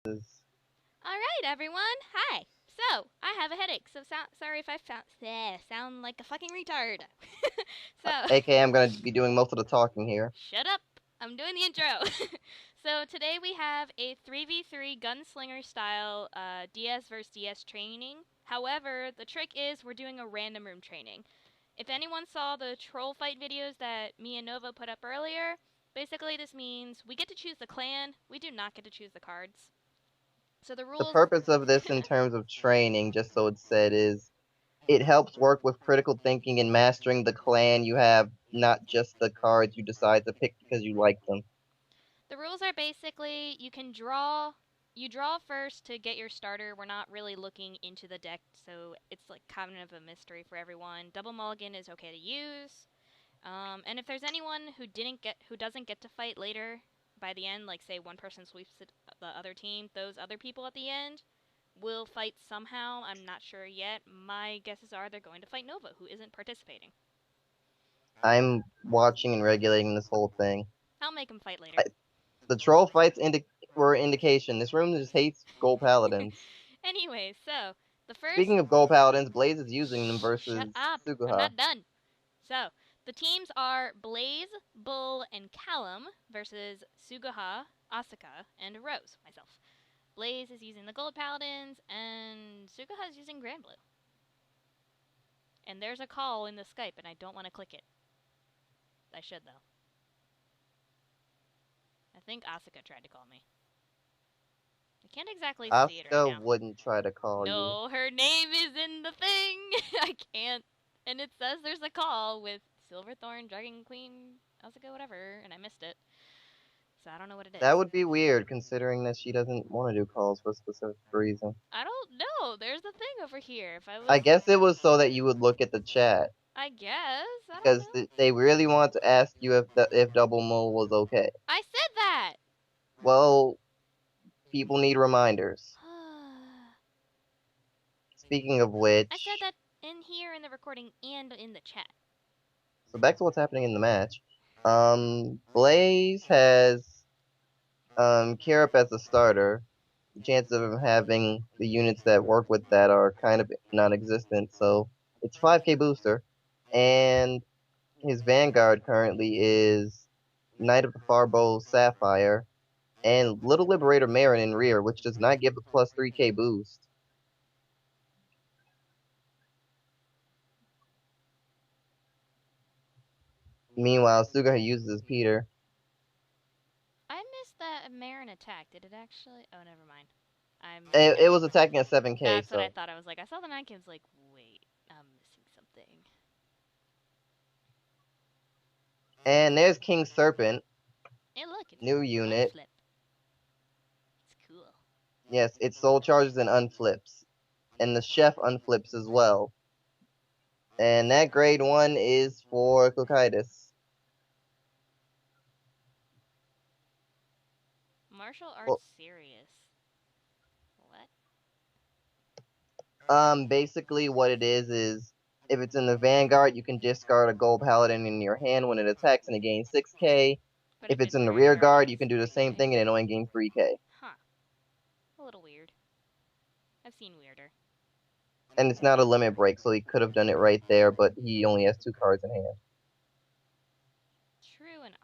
Alright, everyone. Hi. So, I have a headache, so sorry if I sound like a fucking retard. So, AKA, I'm gonna be doing most of the talking here. shut up. I'm doing the intro. So, today we have a 3v3 Gunslinger style DS vs. DS training. However, the trick is we're doing a random room training. If anyone saw the troll fight videos that me and Nova put up earlier, basically this means we get to choose the clan, we do not get to choose the cards. So the The rules. purpose of this in terms of training, just so it's said, is it helps work with critical thinking and mastering the clan you have, not just the cards you decide to pick because you like them. The rules are basically you draw first to get your starter. We're not really looking into the deck, so it's like kind of a mystery for everyone. Double mulligan is okay to use. And if there's anyone who doesn't get to fight later by the end, like say one person sweeps the other team, those other people at the end will fight somehow. I'm not sure yet. My guesses are they're going to fight Nova, who isn't participating. I'm watching and regulating this whole thing. I'll make him fight later. The troll fights were an indication. This room just hates Gold Paladins. Anyway, so the first. Speaking of Gold Paladins, Blaze is using them Shut versus up! I'm Suguha. not done. So the teams are Blaze, Bull, and Callum versus Suguha, Asaka, and Rose. Myself. Blaze is using the Gold Paladins, and Suguha is using Granblue. And there's a call in the Skype, and I don't want to click it. I should though. I think Asaka tried to call me. I can't exactly see it right now. Asaka wouldn't try to call you. No, her name is in the thing. I can't. And it says there's a call with Silverthorn, Dragon Queen, Asaka, whatever, and I missed it. So I don't know what it is. That would be weird, considering that she doesn't want to do calls for a specific reason. I don't know. There's a thing over here. If I was. I guess it was so that you would look at the chat. I guess. I Because don't know. they really want to ask you if Double Mole was okay. I said that! Well, people need reminders. Speaking of which... I said that in here in the recording and in the chat. So back to what's happening in the match. Blaze has Kirup as a starter. The chances of him having the units that work with that are kind of non-existent, so it's 5k booster. And his Vanguard currently is Knight of the Farbow Sapphire and Little Liberator Marin in rear, which does not give the plus 3k boost. Meanwhile, Suguha uses Peter. I missed that Marin attack. Did it actually? Oh, never mind. It was attacking at 7k. That's so. what I thought. I was like, I saw the 9k. I was like, wait, I'm missing something. And there's King Serpent. Hey, look, it's new unit. Unflip. It's cool. Yes, it soul charges and unflips. And the chef unflips as well. And that grade 1 is for Cocytus. Martial arts serious. What? Basically what it is if it's in the Vanguard, you can discard a Gold Paladin in your hand when it attacks and it gains 6k. But if it's in the rear guard, you can do the same thing and it only gains 3k. Huh. A little weird. I've seen weirder. And it's not a limit break, so he could have done it right there, but he only has 2 cards in hand. True enough.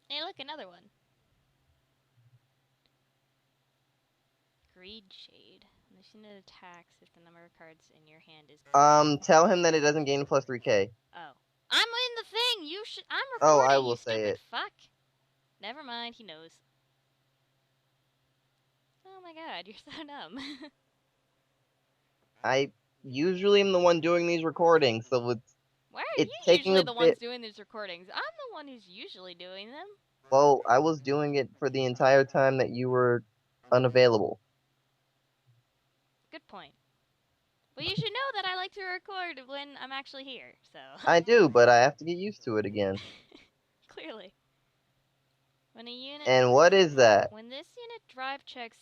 Hey, look, another one. Greed Shade. This unit attacks if the number of cards in your hand is... Tell him that it doesn't gain plus 3k. Oh. I'm in the thing! I'm recording, oh, I will you say stupid it. fuck. Never mind, he knows. Oh my god, you're so dumb. I usually am the one doing these recordings, so it's... Why are you usually the ones doing these recordings? I'm the one who's usually doing them. Well, I was doing it for the entire time that you were unavailable. Good point. Well, you should know that I like to record when I'm actually here, so... I do, but I have to get used to it again. Clearly. When a unit... And what is that? When this unit drive checks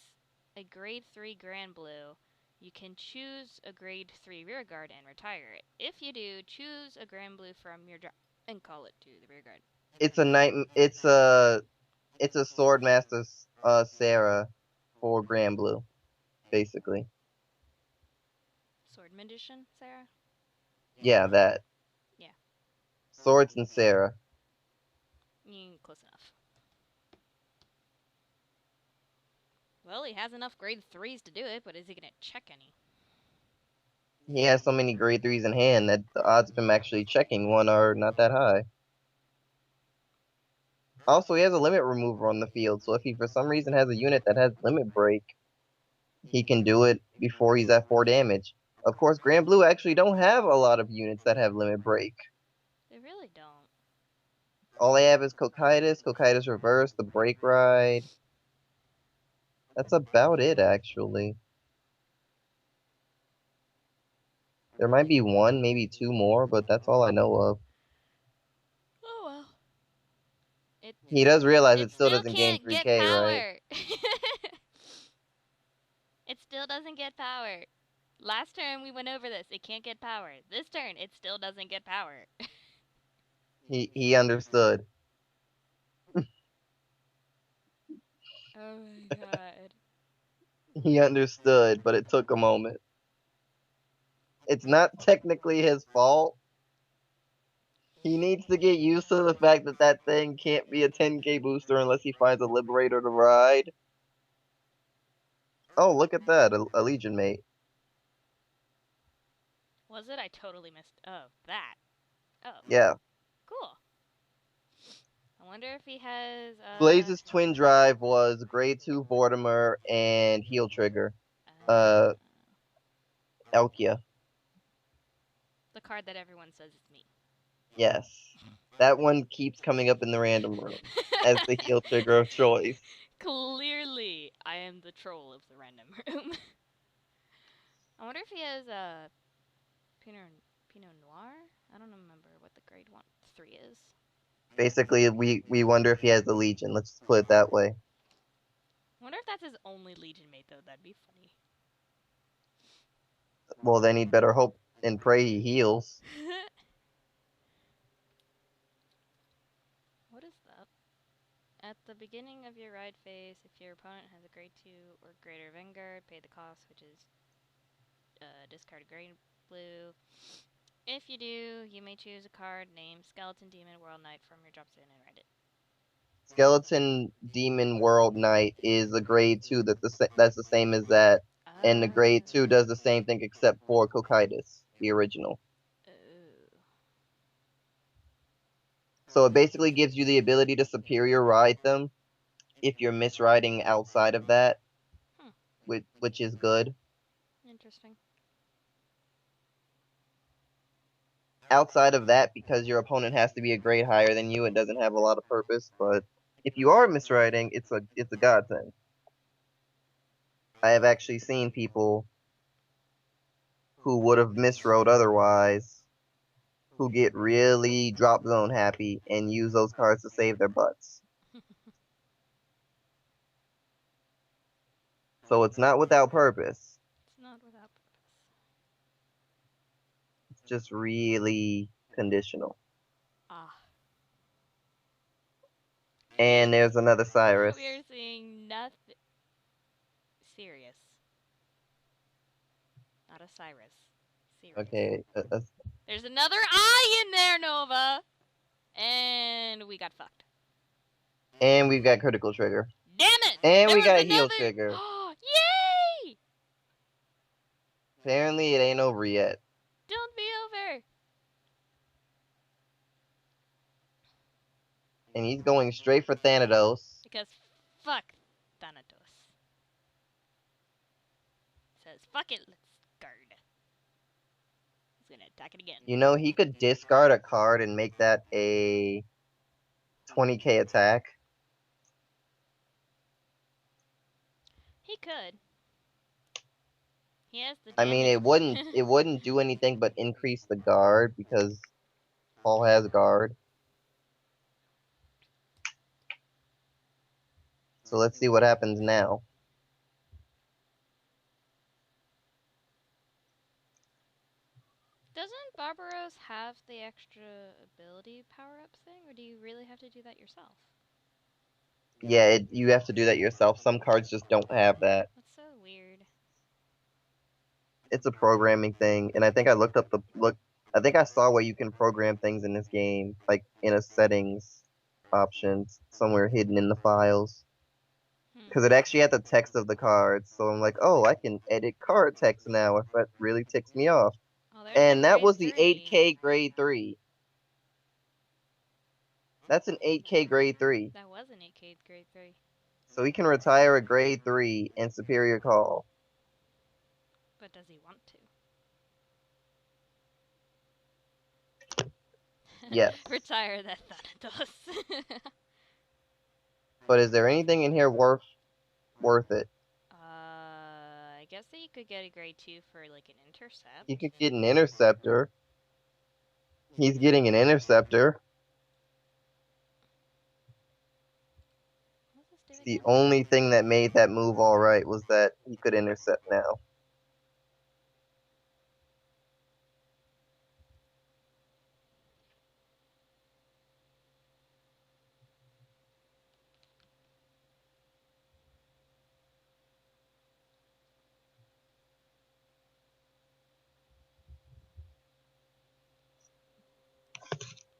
a grade 3 Granblue, you can choose a grade 3 rearguard and retire it. If you do, choose a Granblue from your drive and call it to the rearguard. It's a sword master Sarah for Granblue, basically. Sword magician, Sarah? Yeah, that. Yeah. Swords and Sarah. Close enough. Well, he has enough grade 3s to do it, but is he gonna check any? He has so many grade 3s in hand that the odds of him actually checking one are not that high. Also, he has a limit remover on the field, so if he for some reason has a unit that has limit break, he can do it before he's at 4 damage. Of course, Granblue actually don't have a lot of units that have limit break. They really don't. All they have is Cocytus Reverse, the Break Ride. That's about it, actually. There might be one, maybe two more, but that's all I know of. Oh well. He does realize It it still still doesn't gain can't get 3k, right? power. It still doesn't get power. Last turn we went over this. It can't get power. This turn it still doesn't get power. He understood. Oh my god. He understood, but it took a moment. It's not technically his fault. He needs to get used to the fact that that thing can't be a 10k booster unless he finds a Liberator to ride. Oh, look at that, a Legion mate. Was it? I totally missed. Oh, that. Oh, Yeah. cool. I wonder if he has. Blaze's twin drive was grade 2 Vortimer and Heal Trigger. Uh, Elkia. the card that everyone says is me. Yes. That one keeps coming up in the random room as the heal trigger of choice. Clearly, I am the troll of the random room. I wonder if he has Pinot Noir? I don't remember what the grade 3 is. Basically, we wonder if he has the Legion. Let's just put it that way. I wonder if that's his only Legion mate, though. That'd be funny. Well, then he'd better hope and pray he heals. What is that? At the beginning of your ride phase, if your opponent has a grade 2 or greater Vanguard, pay the cost, which is discard a Granblue. If you do, you may choose a card named Skeleton Demon World Knight from your drop zone and write it. Skeleton Demon World Knight is a grade 2 that's the same as that. And the grade 2 does the same thing except for Cocytus, the original. So it basically gives you the ability to superior ride them if you're misriding outside of that, which is good. Interesting. Outside of that, because your opponent has to be a grade higher than you, it doesn't have a lot of purpose. But if you are misriding, it's a godsend. I have actually seen people who would have misrode otherwise, who get really drop zone happy and use those cards to save their butts. So it's not without purpose. It's not without purpose. It's just really conditional. Ah. And there's another Cyrus. We are seeing nothing serious. Not a Cyrus. Serious. Okay. There's another eye in there, Nova! And we got fucked. And we've got critical trigger. Damn it! And we got heal trigger. Yay! Apparently it ain't over yet. Don't be over. And he's going straight for Thanatos. Because fuck Thanatos. Says fuck it, let's guard. He's gonna attack it again. You know, he could discard a card and make that a 20k attack. He could. He has the I mean, it wouldn't do anything but increase the guard because Paul has guard. So let's see what happens now. Doesn't Barbaros have the extra ability power-up thing, or do you really have to do that yourself. Yeah, you have to do that yourself. Some cards just don't have that. That's so weird. It's a programming thing, and I think I looked up I think I saw where you can program things in this game, like in a settings options somewhere hidden in the files. Because it actually had the text of the cards, so I'm like, oh, I can edit card text now if that really ticks me off. Oh, there's And a that grade was the 3. 8K grade 3. That's an 8K grade 3. That was an 8K grade 3. So he can retire a grade 3 in Superior Call. But does he want to? Yes. Retire that Thanatos. But is there anything in here worth it? I guess that you could get a grade 2 for like an intercept. He could get an interceptor. He's getting an interceptor. What does this do The again? only thing that made that move alright was that he could intercept now.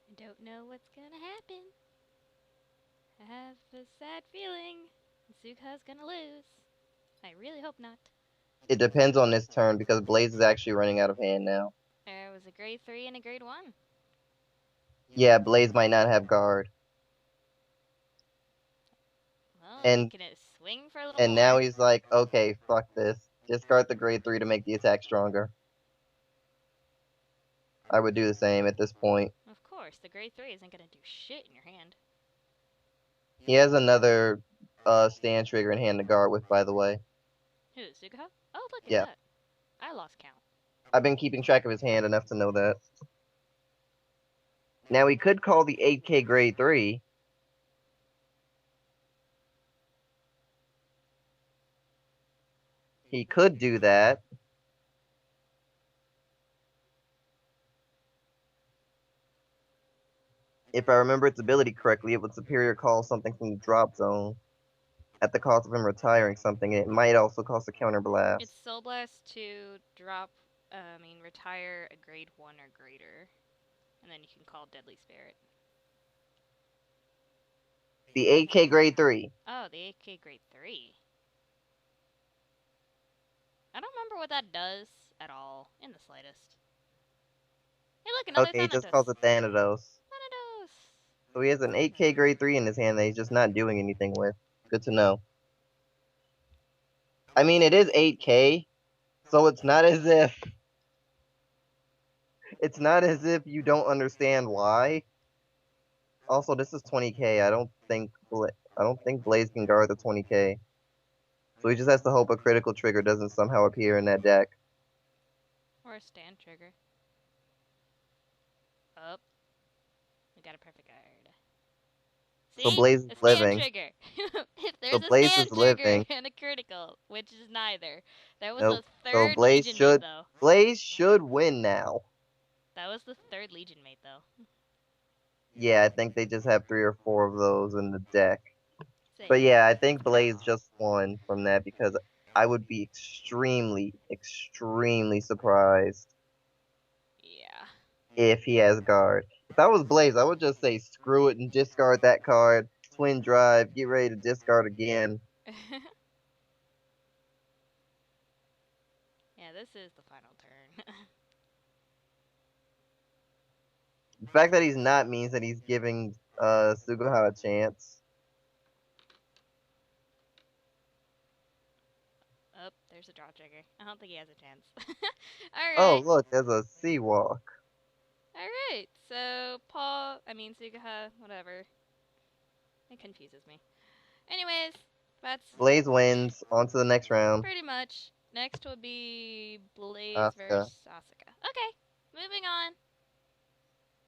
I don't know what's gonna happen. I have a sad feeling Suguha's gonna lose. I really hope not. It depends on this turn because Blaze is actually running out of hand now. There was a grade 3 and a grade 1. Yeah, Blaze might not have guard. Well, And can it swing for a little and more? now he's like, okay, fuck this. Discard the grade 3 to make the attack stronger. I would do the same at this point. Of course, the grade 3 isn't gonna do shit in your hand. He has another stand trigger in hand to guard with, by the way. Who, Suguha? Oh, look at Yeah. that. I lost count. I've been keeping track of his hand enough to know that. Now he could call the 8K grade 3. He could do that. If I remember its ability correctly, it would superior call something from the drop zone at the cost of him retiring something. It might also cost a counter blast. It's Soul Blast to drop, retire a grade 1 or greater. And then you can call Deadly Spirit. The 8K grade 3. Oh, the 8K grade 3. I don't remember what that does at all, in the slightest. Hey, look, another Okay, he Thanatos. just calls it Thanatos. Thanatos! So he has an 8K grade 3 in his hand that he's just not doing anything with. Good to know. I mean, it is 8K, so it's not as if... It's not as if you don't understand why. Also, this is 20K. I don't think Blaze can guard the 20K. So he just has to hope a critical trigger doesn't somehow appear in that deck. Or a stand trigger. Oh. We got a perfect guard. See? So Blaze is a stand living. trigger. If there's So a Blaze stand is trigger living. and a critical, which is neither. That was Nope. the So third Blaze Legion should mate, though. Blaze should win now. That was the third Legion mate, though. Yeah, I think they just have 3 or 4 of those in the deck. Same. But yeah, I think Blaze just won from that because I would be extremely, extremely surprised Yeah. if he has guard. If I was Blaze, I would just say screw it and discard that card, twin drive, get ready to discard again. Yeah, this is the final turn. The fact that he's not means that he's giving Suguha a chance. Oh, there's a draw trigger. I don't think he has a chance. Oh, Alright. look, there's a sea walk. Alright, so Suguha, whatever. It confuses me. Anyways, that's Blaze wins. On to the next round. pretty much. Next will be Blaze Asaka. versus Asaka. Okay, moving on.